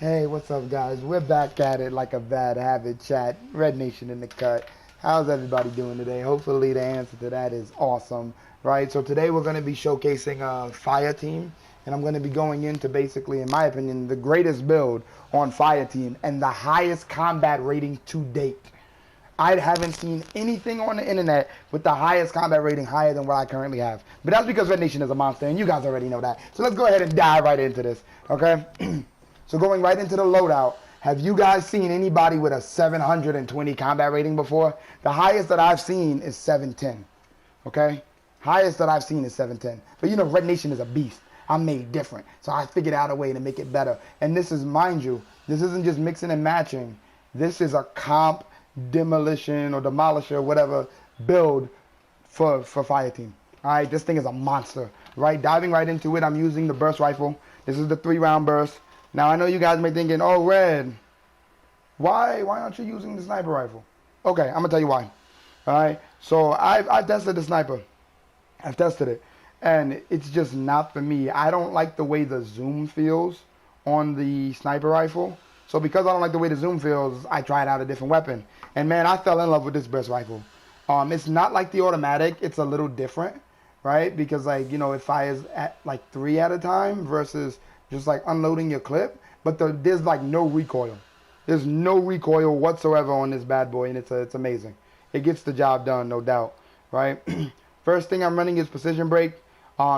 Hey, what's up, guys? We're back at it like a bad habit. Chat, Red Nation in the cut. How's everybody doing today? Hopefully the answer to that is awesome, right? So today we're going to be showcasing a Fireteam, and I'm going to be going into basically, in my opinion, the greatest build on Fireteam and the highest combat rating to date. I haven't seen anything on the internet with the highest combat rating higher than what I currently have. But that's because Red Nation is a monster, and you guys already know that. So let's go ahead and dive right into this, okay? So going right into the loadout, have you guys seen anybody with a 720 combat rating before? The highest that I've seen is 710, okay? Highest that I've seen is 710. But you know, Red Nation is a beast. I'm made different. So I figured out a way to make it better. And this is, mind you, this isn't just mixing and matching. This is a comp, demolition, or demolisher, whatever, build for Fireteam. All right, this thing is a monster, right? Diving right into it, I'm using the burst rifle. This is the 3-round burst. Now, I know you guys may be thinking, oh, Red, why aren't you using the sniper rifle? Okay, I'm going to tell you why. All right, so I've tested the sniper. I've tested it, and it's just not for me. I don't like the way the zoom feels on the sniper rifle. So because I don't like the way the zoom feels, I tried out a different weapon. And, man, I fell in love with this burst rifle. It's not like the automatic. It's a little different, right? Because, like, you know, it fires at, like, 3 at a time versus just like unloading your clip, but there's like no recoil. There's no recoil whatsoever on this bad boy, and it's amazing. It gets the job done, no doubt, right? First thing I'm running is precision brake.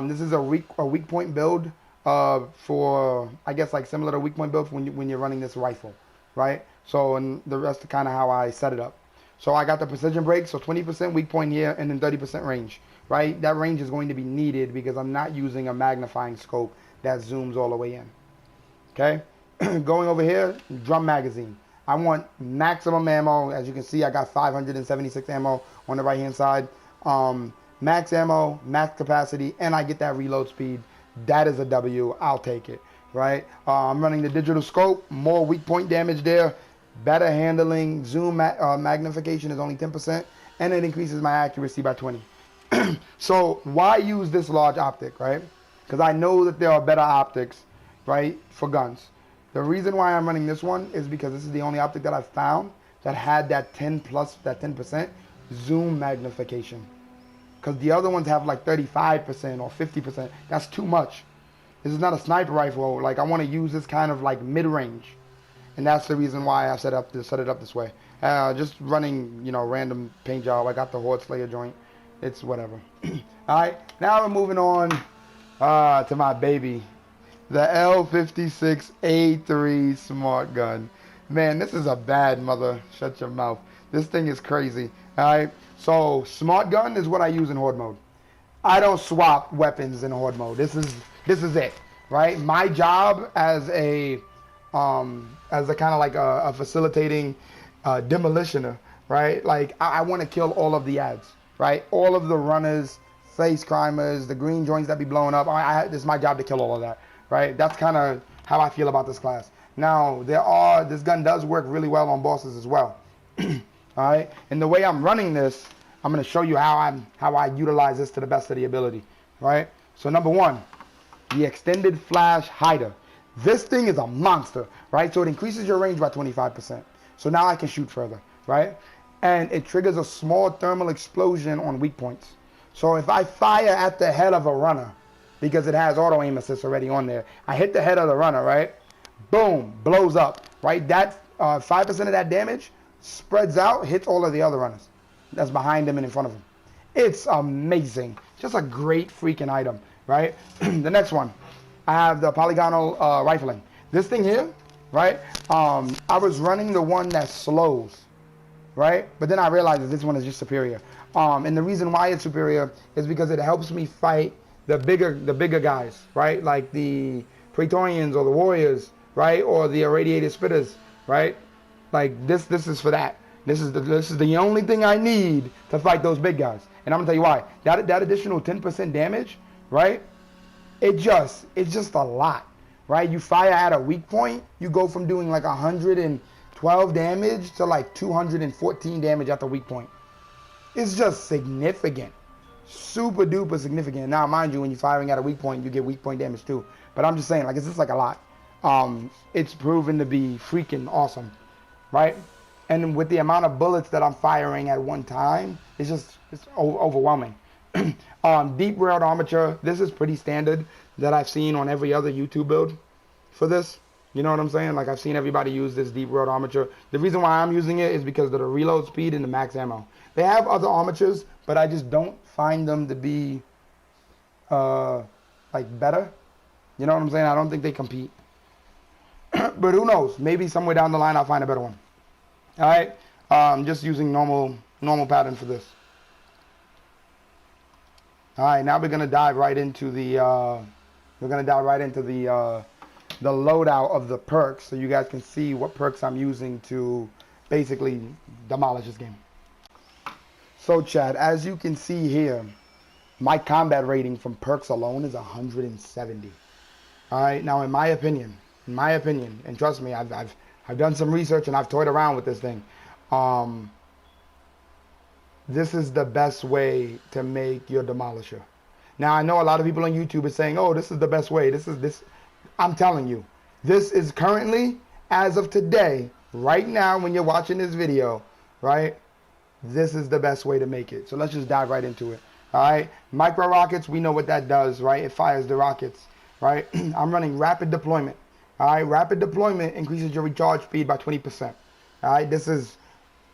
This is a weak point build for, I guess, like similar to weak point build when you're running this rifle, right? So, and the rest is kind of how I set it up. So I got the precision brake, so 20% weak point here, and then 30% range, right? That range is going to be needed because I'm not using a magnifying scope that zooms all the way in. Okay, going over here, drum magazine. I want maximum ammo. As you can see, I got 576 ammo on the right hand side. Max ammo, max capacity, and I get that reload speed. That is a W. I'll take it, right? I'm running the digital scope, more weak point damage there, better handling. Zoom magnification is only 10%, and it increases my accuracy by 20. So why use this large optic, right? Because I know that there are better optics, right, for guns. The reason why I'm running this one is because this is the only optic that I've found that had that 10% zoom magnification. Because the other ones have like 35% or 50%. That's too much. This is not a sniper rifle. Like, I want to use this kind of like mid-range. And that's the reason why I set it up this way. Just running, you know, random paint job. I got the Horde Slayer joint. It's whatever. All right, now we're moving on to my baby, the L56 A3 Smart Gun. Man, this is a bad mother. Shut your mouth. This thing is crazy. All right. So Smart Gun is what I use in Horde mode. I don't swap weapons in Horde mode. This is it, right? My job as a kind of like a facilitating demolitioner, right? Like I want to kill all of the ads, right? All of the runners, face climbers, the green joints that be blowing up. This is my job to kill all of that, right? That's kind of how I feel about this class. Now, this gun does work really well on bosses as well. All right, and the way I'm running this, I'm going to show you how I utilize this to the best of the ability, right? So number one, the extended flash hider. This thing is a monster, right? So it increases your range by 25%. So now I can shoot further, right? And it triggers a small thermal explosion on weak points. So if I fire at the head of a runner, because it has auto aim assist already on there, I hit the head of the runner, right? Boom, blows up, right? That 5% of that damage spreads out, hits all of the other runners that's behind them and in front of them. It's amazing. Just a great freaking item, right? The next one, I have the polygonal rifling. This thing here, right? I was running the one that slows, right? But then I realized that this one is just superior. And the reason why it's superior is because it helps me fight the bigger guys, right? Like the Praetorians or the Warriors, right? Or the irradiated spitters, right? Like this is for that. This is the only thing I need to fight those big guys. And I'm gonna tell you why. That additional 10% damage, right? It's just a lot, right? You fire at a weak point, you go from doing like 112 damage to like 214 damage at the weak point. It's just significant. Super duper significant. Now, mind you, when you're firing at a weak point, you get weak point damage too. But I'm just saying, like, it's just like a lot. it's proven to be freaking awesome, right? And with the amount of bullets that I'm firing at one time, it's overwhelming. Deep railed armature, this is pretty standard that I've seen on every other YouTube build for this. You know what I'm saying? Like, I've seen everybody use this deep railed armature. The reason why I'm using it is because of the reload speed and the max ammo. They have other armatures, but I just don't find them to be like better. You know what I'm saying? I don't think they compete. But who knows? Maybe somewhere down the line I'll find a better one. All right, just using normal pattern for this. All right, now we're gonna dive right into the the loadout of the perks, so you guys can see what perks I'm using to basically demolish this game. So Chad, as you can see here, my combat rating from perks alone is 170. All right, now in my opinion, and trust me, I've done some research and I've toyed around with this thing. This is the best way to make your demolisher. Now I know a lot of people on YouTube are saying, "Oh, this is the best way." I'm telling you, this is currently, as of today, right now when you're watching this video, right? This is the best way to make it. So let's just dive right into it. All right, micro rockets, we know what that does, right? It fires the rockets, right? I'm running rapid deployment. All right, rapid deployment increases your recharge speed by 20%. All right, this is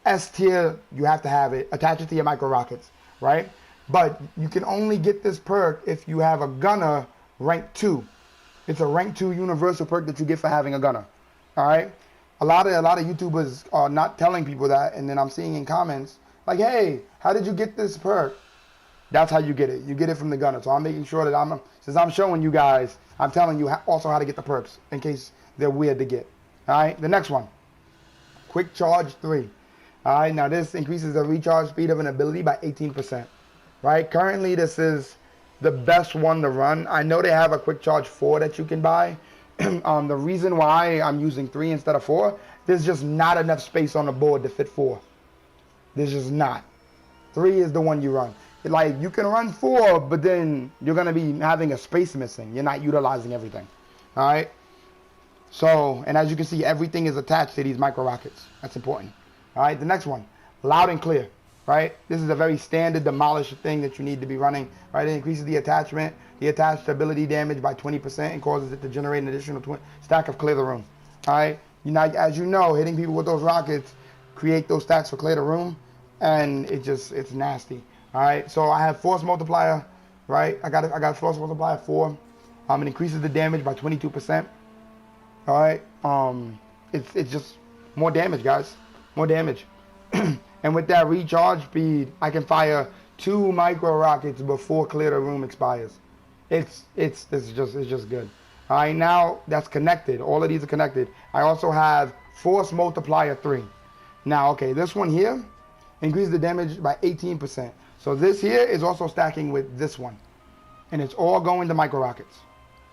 S tier, you have to have it. Attach it to your micro rockets, right? But you can only get this perk if you have a gunner rank 2. It's a rank 2 universal perk that you get for having a gunner. All right, a lot of YouTubers are not telling people that, and then I'm seeing in comments like, "Hey, how did you get this perk?" That's how you get it. You get it from the gunner. So I'm making sure that since I'm showing you guys, I'm telling you also how to get the perks in case they're weird to get. All right, the next one, Quick Charge 3. All right, now this increases the recharge speed of an ability by 18%. Right, currently this is the best one to run. I know they have a Quick Charge 4 that you can buy. The reason why I'm using 3 instead of 4, there's just not enough space on the board to fit 4. There's just not. 3 is the one you run. Like, you can run 4, but then you're going to be having a space missing. You're not utilizing everything. All right? So, and as you can see, everything is attached to these micro rockets. That's important. All right, the next one, loud and clear. Right? This is a very standard demolisher thing that you need to be running. Right? It increases the attached ability damage by 20% and causes it to generate an additional stack of clear the room. All right? As you know, hitting people with those rockets create those stacks for clear the room, and it's nasty. All right? So I have force multiplier. Right? I got force multiplier 4. It increases the damage by 22%. All right? It's just more damage, guys. More damage. And with that recharge speed, I can fire 2 micro rockets before clear the room expires. It's just good. All right, now that's connected. All of these are connected. I also have force multiplier 3. Now, okay, this one here increases the damage by 18%. So this here is also stacking with this one, and it's all going to micro rockets.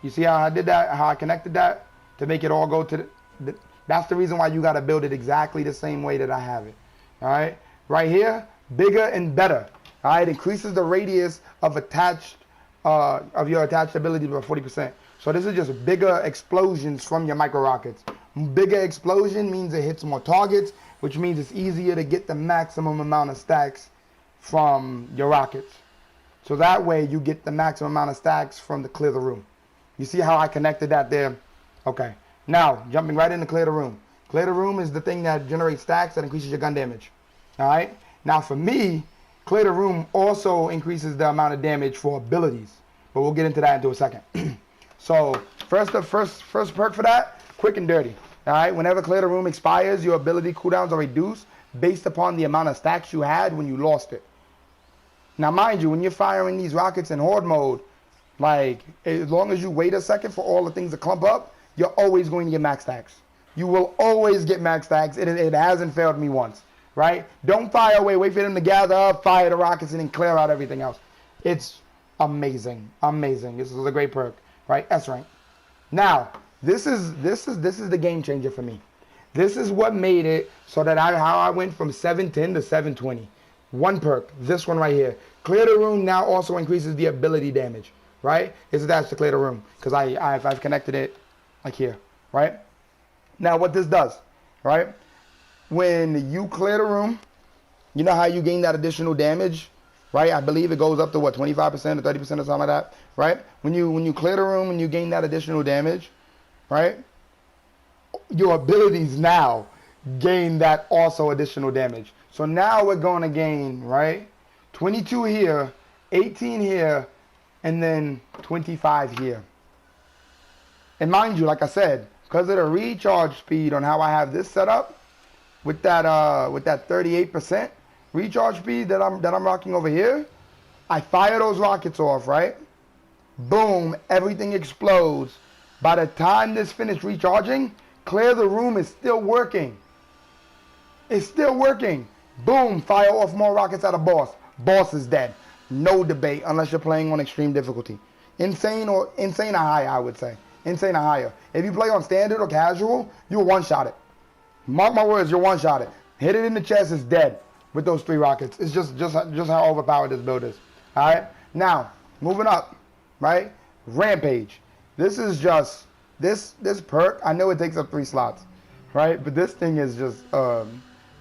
You see how I did that? How I connected that to make it all go to that's the reason why you got to build it exactly the same way that I have it. All right, right here, bigger and better. All right, increases the radius of your attached ability by 40%. So this is just bigger explosions from your micro rockets. Bigger explosion means it hits more targets, which means it's easier to get the maximum amount of stacks from your rockets. So that way you get the maximum amount of stacks from the clear the room. You see how I connected that there? Okay. Now, jumping right into clear the room. Clear the room is the thing that generates stacks that increases your gun damage. All right? Now, for me, clear the room also increases the amount of damage for abilities. But we'll get into that in a second. So, first perk for that, quick and dirty. All right? Whenever clear the room expires, your ability cooldowns are reduced based upon the amount of stacks you had when you lost it. Now, mind you, when you're firing these rockets in Horde mode, like, as long as you wait a second for all the things to clump up, you're always going to get max stacks. You will always get max stacks. It hasn't failed me once, right? Don't fire away. Wait for them to gather up, fire the rockets, and then clear out everything else. It's amazing, amazing. This is a great perk, right? S rank. Now, this is the game changer for me. This is what made it so that how I went from 710 to 720. One perk, this one right here. Clear the room now also increases the ability damage, right? It's attached to clear the room because I've connected it like here, right? Now what this does, right? When you clear the room, you know how you gain that additional damage, right? I believe it goes up to what, 25% or 30% or something like that, right? When you clear the room and you gain that additional damage, right? Your abilities now gain that also additional damage. So now we're going to gain, right? 22 here, 18 here, and then 25 here. And mind you, like I said, because of the recharge speed on how I have this set up, with that 38% recharge speed that I'm rocking over here, I fire those rockets off, right? Boom, everything explodes. By the time this finished recharging, clear the room is still working. It's still working. Boom, fire off more rockets at a boss. Boss is dead. No debate unless you're playing on extreme difficulty. Insane or higher, I would say. Insane or higher. If you play on standard or casual, you'll one-shot it. Mark my words, you'll one-shot it. Hit it in the chest, it's dead with those 3 rockets. It's just how overpowered this build is. Alright? Now, moving up, right? Rampage. This is just this perk, I know it takes up 3 slots, right? But this thing is just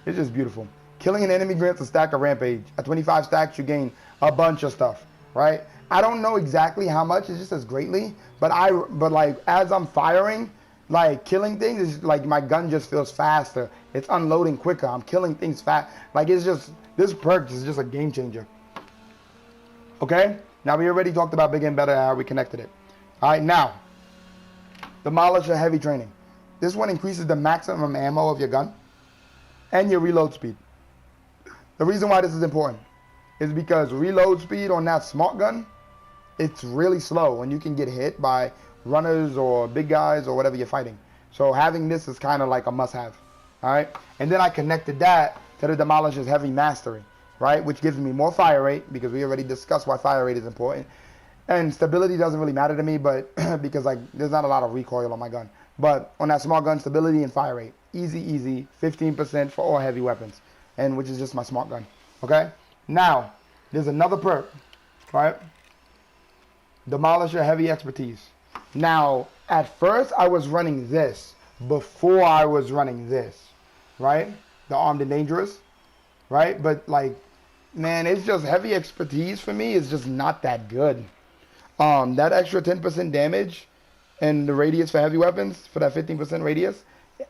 it's just beautiful. Killing an enemy grants a stack of Rampage. At 25 stacks, you gain a bunch of stuff, right? I don't know exactly how much, it just says greatly, but like as I'm firing, like killing things is like my gun just feels faster. It's unloading quicker. I'm killing things fast. Like it's just, this perk is just a game changer. Okay? Now we already talked about bigger and better, how we connected it. Alright, now Demolisher heavy training. This one increases the maximum ammo of your gun and your reload speed. The reason why this is important is because reload speed on that smart gun, it's really slow and you can get hit by runners or big guys or whatever you're fighting. So having this is kind of like a must-have. Alright? And then I connected that to the Demolisher's heavy mastery, right? Which gives me more fire rate, because we already discussed why fire rate is important. And stability doesn't really matter to me, but because like there's not a lot of recoil on my gun. But on that smart gun, stability and fire rate, easy, 15% for all heavy weapons, and which is just my smart gun. Okay. Now there's another perk, right? Demolisher heavy expertise. Now at first I was running this before I was running this, right? The armed and dangerous, right? But like, man, it's just heavy expertise for me is just not that good. That extra 10% damage and the radius for heavy weapons, for that 15% radius,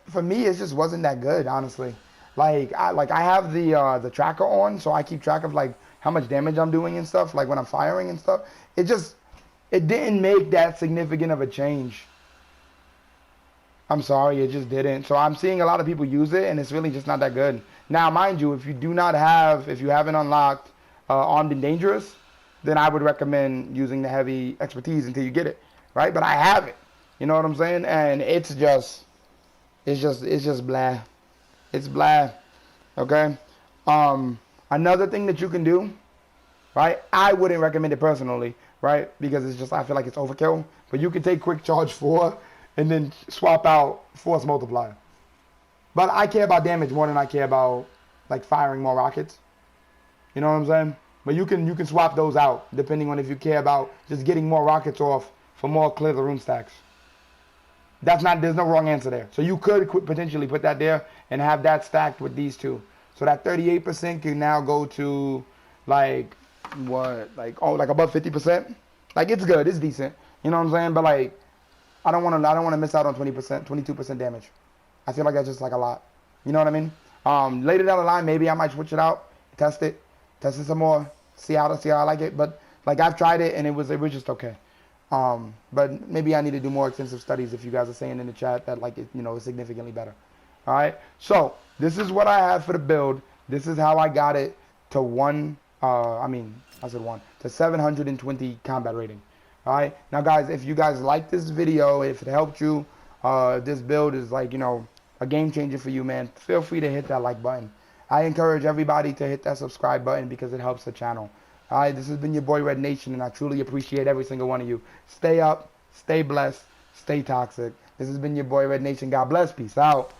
for me it just wasn't that good, honestly. Like I have the tracker on, so I keep track of like how much damage I'm doing and stuff, like when I'm firing and stuff. It didn't make that significant of a change. I'm sorry, it just didn't. So I'm seeing a lot of people use it, and it's really just not that good. Now, mind you, if you haven't unlocked armed and dangerous, then I would recommend using the heavy expertise until you get it, right? But I have it, you know what I'm saying? And it's just blah. It's blah, okay? Another thing that you can do, right? I wouldn't recommend it personally, right? Because it's just, I feel like it's overkill. But you can take quick charge 4 and then swap out force multiplier. But I care about damage more than I care about like firing more rockets. You know what I'm saying? But you can swap those out depending on if you care about just getting more rockets off for more clear the room stacks. There's no wrong answer there. So you could potentially put that there and have that stacked with these two. So that 38% can now go to like what, like above 50%. Like it's good, it's decent. You know what I'm saying? But like I don't want to miss out on 20%, 22% damage. I feel like that's just like a lot. You know what I mean? Later down the line, maybe I might switch it out, test it some more, see how I like it. But like I've tried it and it was just okay. But maybe I need to do more extensive studies if you guys are saying in the chat that like it, is significantly better. All right. So this is what I have for the build. This is how I got it to 720 combat rating. All right. Now, guys, if you guys like this video, if it helped you, this build is like, a game changer for you, man, feel free to hit that like button. I encourage everybody to hit that subscribe button because it helps the channel. All right. This has been your boy Red Nation, and I truly appreciate every single one of you. Stay up, stay blessed, stay toxic. This has been your boy Red Nation. God bless. Peace out.